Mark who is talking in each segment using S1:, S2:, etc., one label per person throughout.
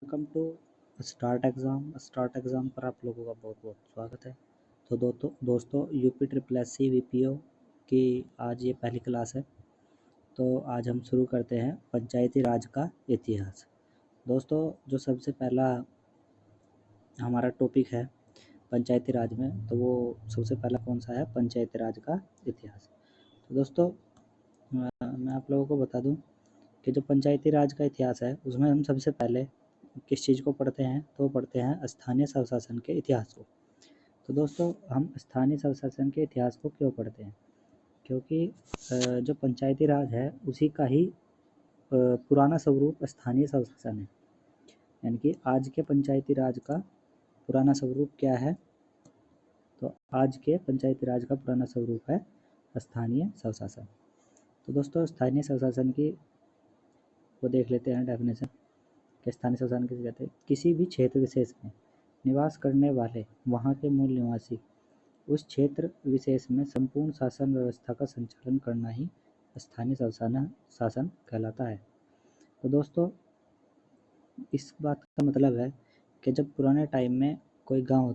S1: Welcome to start exam पर आप लोगों का बहुत बहुत स्वागत है। तो दोस्तों UP triple S C VPO की आज ये पहली क्लास है। तो आज हम शुरू करते हैं पंचायती राज का इतिहास। दोस्तों जो सबसे पहला हमारा टॉपिक है पंचायती राज में, तो वो सबसे पहला कौन सा है? पंचायती राज का इतिहास। तो दोस्तों मैं आप लोगों को बता दूं कि जो पंचायती राज का इतिहास है उसमें हम सबसे पहले किस चीज़ को पढ़ते हैं? तो पढ़ते हैं स्थानीय स्वशासन के इतिहास को। तो दोस्तों हम स्थानीय स्वशासन के इतिहास को क्यों पढ़ते हैं? क्योंकि जो पंचायती राज है उसी का ही पुराना स्वरूप स्थानीय स्वशासन है। यानी कि आज के पंचायती राज का पुराना स्वरूप क्या है? तो आज के पंचायती राज का पुराना स्वरूप है स्थानीय स्वशासन। तो दोस्तों स्थानीय स्वशासन की वो देख लेते हैं डेफिनेशन कि स्थानीय स्वशासन किसे कहते हैं? किसी भी क्षेत्र विशेष में निवास करने वाले वहाँ के मूल निवासी उस क्षेत्र विशेष में संपूर्ण शासन व्यवस्था का संचालन करना ही स्थानीय शासन कहलाता है। तो दोस्तों इस बात का मतलब है कि जब पुराने टाइम में कोई गांव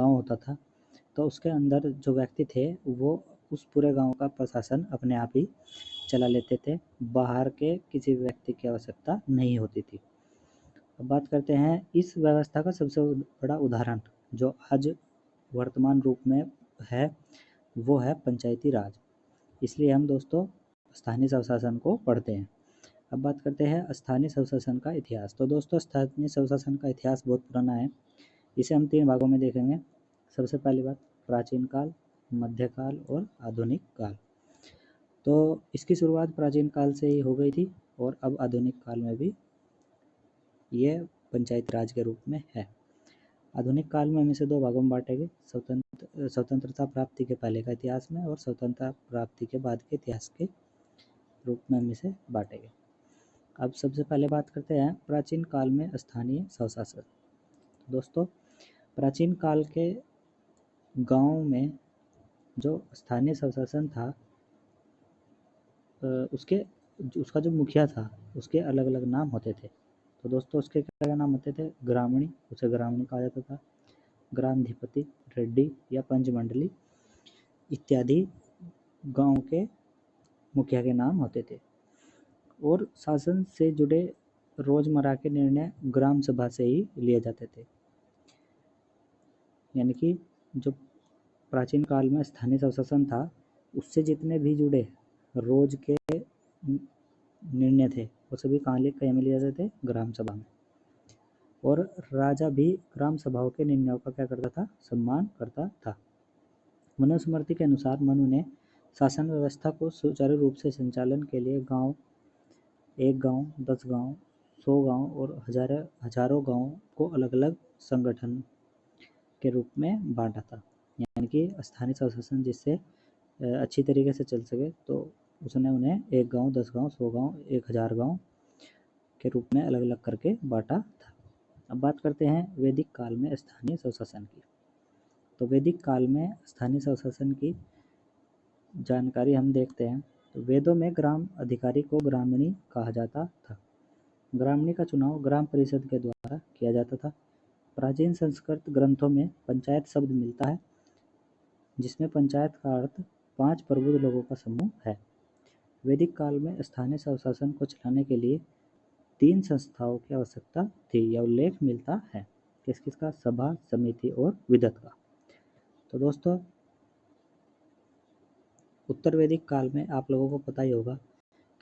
S1: होता था तो उसके अंदर जो व्यक्ति थे वो उस पूरे गांव का प्रशासन अपने आप ही चला लेते थे, बाहर के किसी व्यक्ति की आवश्यकता नहीं होती थी। अब बात करते हैं इस व्यवस्था का सबसे बड़ा उदाहरण जो आज वर्तमान रूप में है वो है पंचायती राज। इसलिए हम दोस्तों स्थानीय स्वशासन को पढ़ते हैं। अब बात करते हैं स्थानीय स्वशासन का इतिहास। तो दोस्तों स्थानीय स्वशासन का इतिहास बहुत पुराना है। इसे हम 3 भागों में देखेंगे। सबसे पहली बात प्राचीन काल, मध्यकाल और आधुनिक काल। तो इसकी शुरुआत प्राचीन काल से ही हो गई थी और अब आधुनिक काल में भी ये पंचायत राज के रूप में है। आधुनिक काल में हम इसे 2 भागों में बांटेंगे, स्वतंत्रता प्राप्ति के पहले का इतिहास में और स्वतंत्रता प्राप्ति के बाद के इतिहास के रूप में हम इसे बांटेंगे। अब सबसे पहले बात करते हैं प्राचीन काल में स्थानीय स्वशासन। दोस्तों प्राचीन काल के गाँव में जो स्थानीय स्वशासन था उसका जो मुखिया था उसके अलग अलग नाम होते थे। तो दोस्तों उसके क्या नाम होते थे? ग्रामीणी, उसे ग्रामीणी कहा जाता था, ग्रामाधिपति, रेड्डी या पंचमंडली इत्यादि गांव के मुखिया के नाम होते थे। और शासन से जुड़े रोजमर्रा के निर्णय ग्राम सभा से ही लिए जाते थे। यानी कि जो प्राचीन काल में स्थानीय स्वशासन था उससे जितने भी जुड़े रोज के निर्णय थे वो सभी कहाँ में लिए जाते थे? ग्राम सभा में। और राजा भी ग्राम सभाओं के निर्णयों का क्या करता था? सम्मान करता था। मनुस्मृति के अनुसार मनु ने शासन व्यवस्था को सुचारू रूप से संचालन के लिए एक गांव, 10 गांव, 100 गांव और हजारों गांव को अलग अलग संगठन के रूप में बांटा था। यानी कि स्थानीय स्वशासन जिससे अच्छी तरीके से चल सके तो उसने उन्हें 1 गांव, 10 गांव, 100 गांव, 1000 गांव के रूप में अलग अलग करके बांटा था। अब बात करते हैं वैदिक काल में स्थानीय स्वशासन की। तो वैदिक काल में स्थानीय स्वशासन की जानकारी हम देखते हैं। तो वेदों में ग्राम अधिकारी को ग्रामणी कहा जाता था। ग्रामणी का चुनाव ग्राम परिषद के द्वारा किया जाता था। प्राचीन संस्कृत ग्रंथों में पंचायत शब्द मिलता है जिसमें पंचायत का अर्थ 5 प्रबुद्ध लोगों का समूह है। वैदिक काल में स्थानीय स्वशासन को चलाने के लिए 3 संस्थाओं की आवश्यकता थी। यह उल्लेख मिलता है किसका? सभा, समिति और विदत का। तो दोस्तों उत्तर वैदिक काल में आप लोगों को पता ही होगा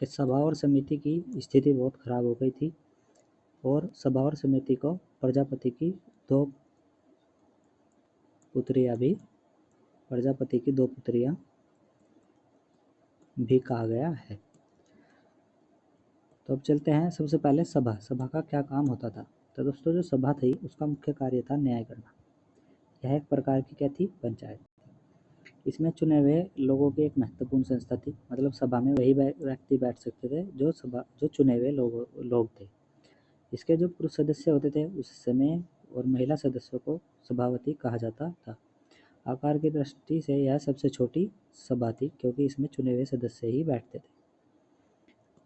S1: कि सभा और समिति की स्थिति बहुत खराब हो गई थी और सभा और समिति को प्रजापति की 2 पुत्रियां भी कहा गया है। तो अब चलते हैं सबसे पहले सभा का क्या काम होता था? तो दोस्तों जो सभा थी उसका मुख्य कार्य था न्याय करना। यह एक प्रकार की क्या थी? पंचायत। इसमें चुने हुए लोगों की एक महत्वपूर्ण संस्था थी। मतलब सभा में वही व्यक्ति बैठ सकते थे जो चुने हुए लोग थे। इसके जो पुरुष सदस्य होते थे उस समय और महिला सदस्यों को सभापति कहा जाता था। आकार की दृष्टि से यह सबसे छोटी सभा थी क्योंकि इसमें चुने हुए सदस्य ही बैठते थे।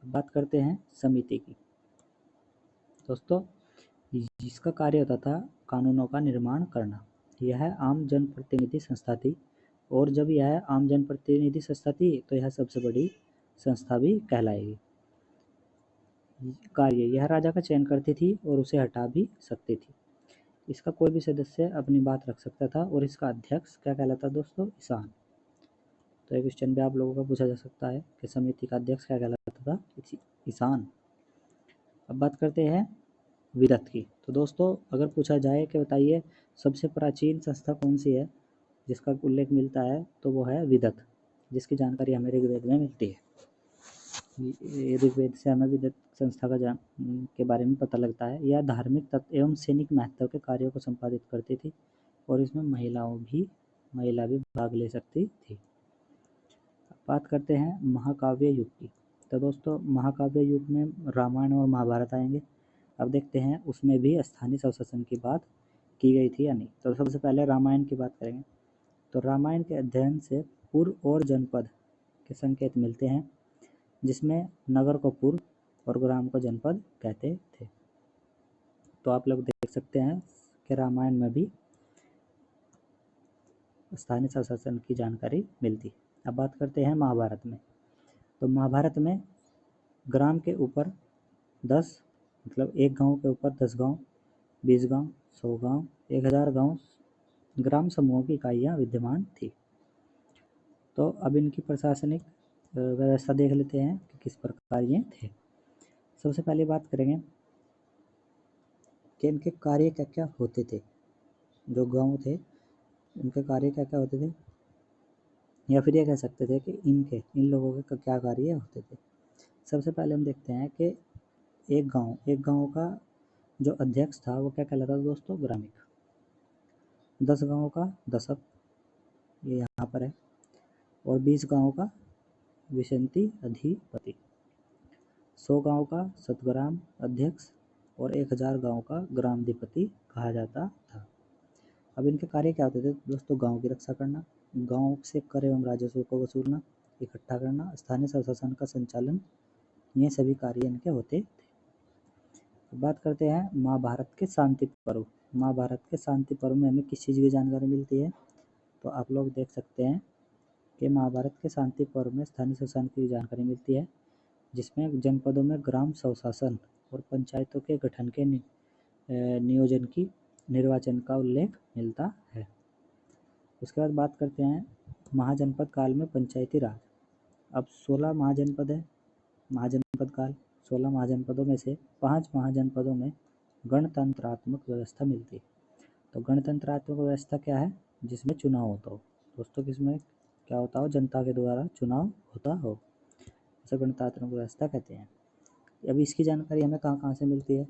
S1: बात करते हैं समिति की। दोस्तों जिसका कार्य होता था कानूनों का निर्माण करना। यह आम जनप्रतिनिधि संस्था थी, और जब यह आम जनप्रतिनिधि संस्था थी तो यह सबसे बड़ी संस्था भी कहलाएगी। कार्य, यह राजा का चयन करती थी और उसे हटा भी सकती थी। इसका कोई भी सदस्य अपनी बात रख सकता था, और इसका अध्यक्ष क्या कहलाता दोस्तों? ईशान। तो एक क्वेश्चन भी आप लोगों का पूछा जा सकता है कि समिति का अध्यक्ष क्या कहलाता था? ईशान। अब बात करते हैं विदत की। तो दोस्तों अगर पूछा जाए कि बताइए सबसे प्राचीन संस्था कौन सी है जिसका उल्लेख मिलता है, तो वो है विदत, जिसकी जानकारी हमें ऋग्वेद में मिलती है। ऋग्वेद से हमें विदत संस्था के बारे में पता लगता है। यह धार्मिक तत्व एवं सैनिक महत्व के कार्यों को संपादित करती थी, और इसमें महिला भी भाग ले सकती थी। बात करते हैं महाकाव्य युग की। तो दोस्तों महाकाव्य युग में रामायण और महाभारत आएंगे। अब देखते हैं उसमें भी स्थानीय स्वशासन की बात की गई थी या नहीं। तो सबसे पहले रामायण की बात करेंगे। तो रामायण के अध्ययन से पुर और जनपद के संकेत मिलते हैं, जिसमें नगर को पुर और ग्राम को जनपद कहते थे। तो आप लोग देख सकते हैं कि रामायण में भी स्थानीय स्वशासन की जानकारी मिलती है। अब बात करते हैं महाभारत में। तो महाभारत में ग्राम के ऊपर 10 मतलब एक गांव के ऊपर 10 गांव, 20 गांव, 100 गांव, 1000 गांव ग्राम समूहों की इकाइयाँ विद्यमान थी। तो अब इनकी प्रशासनिक व्यवस्था देख लेते हैं कि किस प्रकार ये थे। सबसे पहले बात करेंगे कि इनके कार्य क्या क्या होते थे। जो गांव थे इनके कार्य क्या क्या होते थे, या फिर ये कह सकते थे कि इन लोगों के क्या कार्य होते थे। सबसे पहले हम देखते हैं कि एक गांव का जो अध्यक्ष था वो क्या कहलाता था दोस्तों? ग्रामिक। 10 गांवों का दशक, ये यहाँ पर है, और 20 गांवों का विशंति अधिपति, 100 गांव का सतग्राम अध्यक्ष, और 1000 गांव का ग्रामाधिपति कहा जाता था। अब इनके कार्य क्या होते थे दोस्तों? गांव की रक्षा करना, गांव से कर एवं राजस्व को वसूलना, इकट्ठा करना, स्थानीय स्वशासन का संचालन, ये सभी कार्य इनके होते थे। बात करते हैं महाभारत के शांति पर्व। महाभारत के शांति पर्व में हमें किस चीज़ की जानकारी मिलती है? तो आप लोग देख सकते हैं कि महाभारत के शांति पर्व में स्थानीय स्वशासन की जानकारी मिलती है, जिसमें जनपदों में ग्राम स्वशासन और पंचायतों के गठन के नियोजन की निर्वाचन का उल्लेख मिलता है। उसके बाद बात करते हैं महाजनपद काल में पंचायती राज। अब 16 महाजनपद है। महाजनपद काल 16 महाजनपदों में से 5 महाजनपदों में गणतंत्रात्मक व्यवस्था मिलती है। तो गणतंत्रात्मक व्यवस्था क्या है? जिसमें चुनाव होता हो दोस्तों। किसमें क्या होता हो? जनता के द्वारा चुनाव होता हो, इसे गणतंत्रात्मक व्यवस्था कहते हैं। अब इसकी जानकारी हमें कहाँ कहाँ से मिलती है?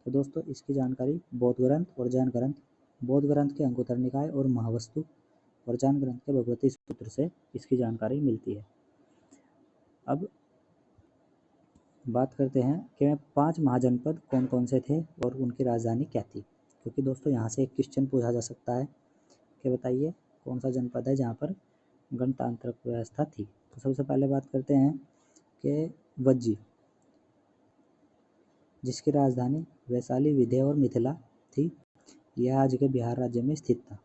S1: तो दोस्तों इसकी जानकारी बौद्ध ग्रंथ और जैन ग्रंथ, बौद्ध ग्रंथ के अंगुत्तर निकाय और महावस्तु, और जैन ग्रंथ के भगवती सूत्र से इसकी जानकारी मिलती है। अब बात करते हैं कि 5 महाजनपद कौन कौन से थे और उनकी राजधानी क्या थी, क्योंकि दोस्तों यहाँ से एक क्वेश्चन पूछा जा सकता है कि बताइए कौन सा जनपद है जहाँ पर गणतांत्रिक व्यवस्था थी। तो सबसे पहले बात करते हैं कि वज्जी, जिसकी राजधानी वैशाली, विंध्य और मिथिला थी, यह आज के बिहार राज्य में स्थित था।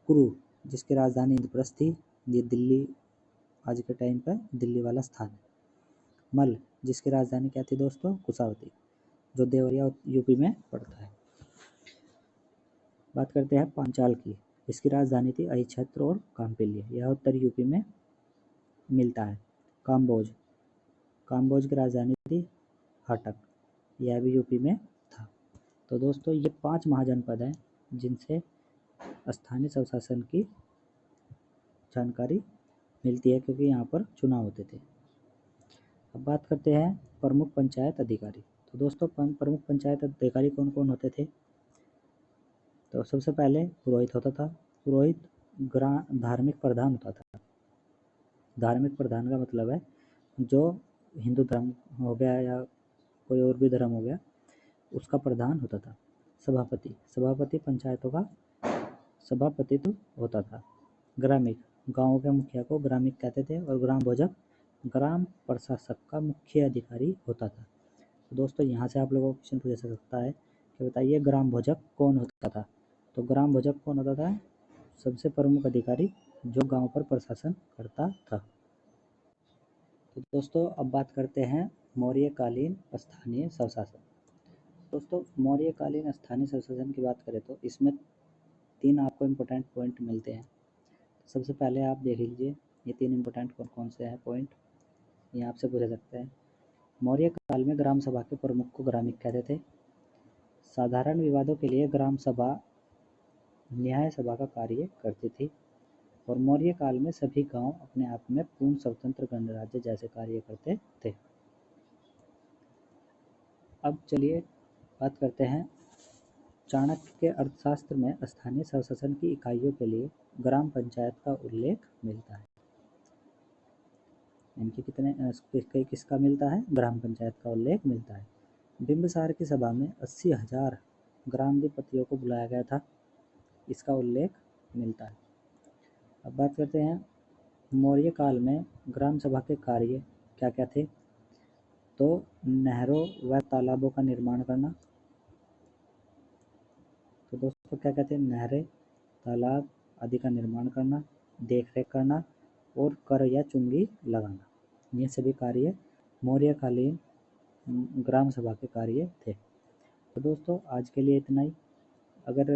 S1: कुरु, जिसकी राजधानी इंद्रप्रस्थ थी, ये दिल्ली, आज के टाइम पर दिल्ली वाला स्थान है। मल, जिसकी राजधानी क्या थी दोस्तों? कुशावती, जो देवरिया यूपी में पड़ता है। बात करते हैं पांचाल की, इसकी राजधानी थी अहिच्छत्र और काम्पिल्य, यह उत्तर यूपी में मिलता है। काम्बोज, काम्बोज की राजधानी थी हटक, यह भी यूपी में था। तो दोस्तों ये 5 महाजनपद हैं जिनसे स्थानीय स्वशासन की जानकारी मिलती है, क्योंकि यहाँ पर चुनाव होते थे। अब बात करते हैं प्रमुख पंचायत अधिकारी। तो दोस्तों प्रमुख पंचायत अधिकारी कौन कौन होते थे? तो सबसे पहले पुरोहित होता था। पुरोहित धार्मिक प्रधान होता था। धार्मिक प्रधान का मतलब है जो हिंदू धर्म हो गया या कोई और भी धर्म हो गया, उसका प्रधान होता था। सभापति, सभापति पंचायतों का सभापतित्व होता था। ग्रामिक, गाँव के मुखिया को ग्रामिक कहते थे, और ग्राम भोजक ग्राम प्रशासक का मुख्य अधिकारी होता था। तो दोस्तों यहाँ से आप लोगों को क्वेश्चन पूछा जा सकता है कि बताइए ग्राम भोजक कौन होता था। तो ग्राम भोजक कौन होता था? सबसे प्रमुख अधिकारी जो गांव पर प्रशासन करता था। तो दोस्तों अब बात करते हैं मौर्यकालीन स्थानीय स्वशासन। दोस्तों मौर्यकालीन स्थानीय स्वशासन की बात करें तो इसमें 3 आपको इम्पोर्टेंट पॉइंट मिलते हैं। सबसे पहले आप देख लीजिए ये 3 इम्पोर्टेंट कौन कौन से हैं पॉइंट, ये आपसे पूछा सकता है। मौर्य काल में ग्राम सभा के प्रमुख को ग्रामिक कहते थे। साधारण विवादों के लिए ग्राम सभा न्याय सभा का कार्य करती थी और मौर्य काल में सभी गांव अपने आप में पूर्ण स्वतंत्र गणराज्य जैसे कार्य करते थे। अब चलिए बात करते हैं चाणक्य के अर्थशास्त्र में स्थानीय स्वशासन की इकाइयों के लिए ग्राम पंचायत का उल्लेख मिलता है। इनके किसका मिलता है? ग्राम पंचायत का उल्लेख मिलता है। बिंबिसार की सभा में 80,000 ग्रामाधिपतियों को बुलाया गया था, इसका उल्लेख मिलता है। अब बात करते हैं मौर्य काल में ग्राम सभा के कार्य क्या क्या थे। तो नहरों व तालाबों का निर्माण करना। तो दोस्तों क्या कहते हैं? नहरें, तालाब आदि का निर्माण करना, देख रेख करना और कर या चुंगी लगाना, ये सभी कार्य मौर्यकालीन ग्राम सभा के कार्य थे। तो दोस्तों आज के लिए इतना ही। अगर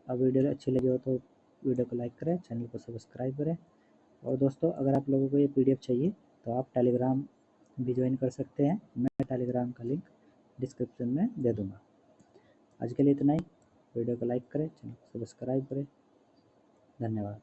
S1: वीडियो अच्छी लगी हो तो वीडियो को लाइक करें, चैनल को सब्सक्राइब करें। और दोस्तों अगर आप लोगों को ये PDF चाहिए तो आप टेलीग्राम भी ज्वाइन कर सकते हैं, मैं टेलीग्राम का लिंक डिस्क्रिप्शन में दे दूँगा। आज के लिए इतना ही। वीडियो को लाइक करें, चैनल को सब्सक्राइब करें। धन्यवाद।